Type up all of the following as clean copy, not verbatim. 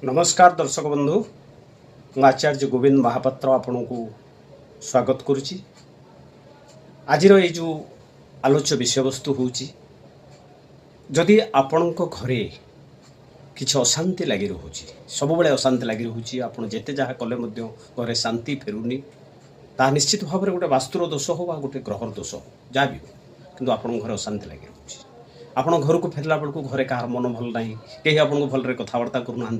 नमस्कार दर्शक बंधु मैं आचार्य गोविंद महापात्र आपन को स्वागत करुच्ची। आज जो आलोच्य विषय वस्तु हूँ जदि आपण घरे किसी अशांति लगी रोचे सब बड़े अशांति लगी रोचे आपड़ जिते जहाँ कले घरे शांति फेरुनी ता निश्चित भाव में गोटे वास्तुर दोष हो गोटे ग्रहर दोष हो जहाँ भी हो कि आपन घरे अशांति लगी रोचे आपण घर को फेरला बेलू घरे कहार मन भल ना कहीं आपको भलरे कथबार्ता करूना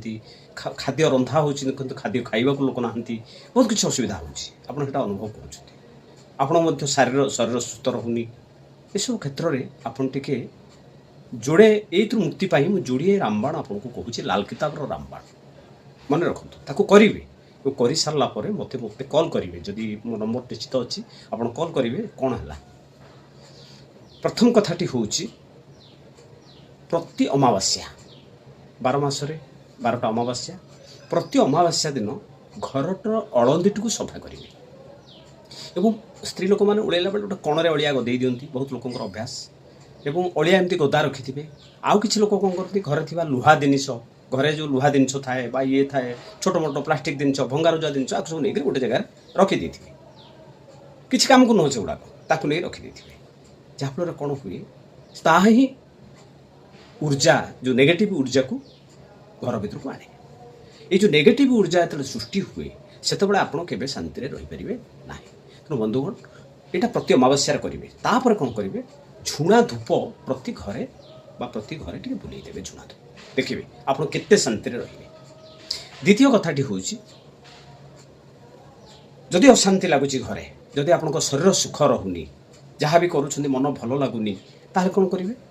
खाद्य रंधा हो खाद्य खाइबा लोक ना बहुत किसी असुविधा होता अनुभव कर शरीर सुस्थ रहूनी यू क्षेत्र में आपन टे जोड़े यू मुक्ति मुझे जोड़े रामबाण आपको कहूँ लाल किताबर रामबाण मन रखु ताको करेंगे कर सारापर मत कल करेंगे जदि मो नंबर निश्चित अच्छी आप कल करेंगे कौन है प्रथम कथाटी हूँ प्रति अमावास्या 12 मासरे 12टा अमावास्या प्रति अमावास्या दिन घरटर अळंदीटी को सफा करेंगे एवं स्त्री लोक मैंने उड़ेला बेले गोटे कणरे अलिया गदे दिखती बहुत लोकर अभ्यास एवं अलिया एमती गदा रखिथे आउ किसी लोक कौन करती घरे थिबा लुहा जिनिस घरे जो लुहा जिनिस थाए बा ये थाए छोट मोट प्लास्टिक जिनिस भंगारुजा जिनिस आक सब नहीं गोटे जगह रखिदे किसी काम को नुह से गुड़ाक ताकू नहीं रखिदे जहाँफल कौन हुए ता ही ऊर्जा जो नेगेटिव ऊर्जा को घर भीतर को आने ये जो नेगेटिव ऊर्जा जो सृष्टि हुए से आपड़ के शांति रहीपर ना तेणु बंधुगण यहाँ प्रति अमावास्या करेंगे तापर कौन करेंगे झुणा धूप प्रति घरे प्रति घरे टे बुलेदेवे झुणा धूप देखिए आप केते शांति रे द्वितीय कथाटी हूँ जदि अशांति लगुच घरे जदि आप शरीर सुख रहुनी जहाँ भी करुँच मन भल लगुनि ताहले कौन करेंगे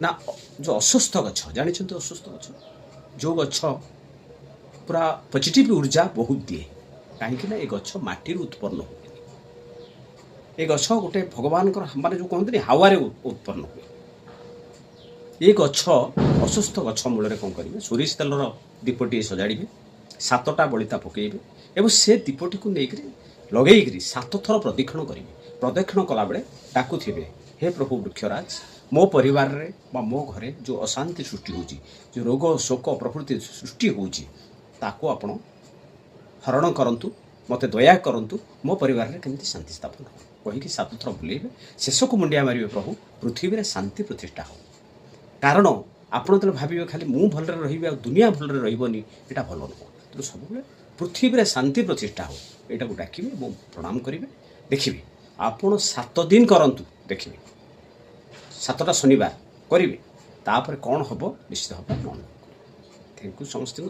ना जो अस्वस्थ गछ जानी अस्वस्थ गछ जो गछ पूरा पॉजिटिव ऊर्जा बहुत दिए कहीं ये गछ माटी उत्पन्न हुए ये गछ गोटे भगवान माने जो कहते हावारे उत्पन्न हुए ये गछ अस्वस्थ गछ मूल कौन करेंगे सोरिष तेलर दीपटी सजाड़े 7टा बलिता पकड़े और से दीपटी को लेकर लगे 7 थर प्रदक्षिण करेंगे प्रदक्षिण कला बेले डाकुथिबे हे प्रभु वृक्षराज मो परिवार रे बा मो घरे जो अशांति सृष्टि हो जो रोग शोक प्रकृति सृष्टि होको आपण हरण करंतु मते दया करंतु मो परिवार रे केमती शांति स्थापन हो कहीकि 7 थर बुलेबे शेष को मुंडिया मारे प्रभु पृथ्वी रे शांति प्रतिष्ठा हो कारण आपण तो भाविबे खाली मु भलरे रहिबे दुनिया भलरे रहिबनी एटा भल नुह तो सब पृथ्वी रे शांति प्रतिष्ठा हो एटा को डाकिबे मो प्रणाम करिवे देखिबे आपण 7 दिन करंतु देखिबे 7टा शनिवार करेंगे तापर कौन हम निश्चित भाव थैंक यू समस्त।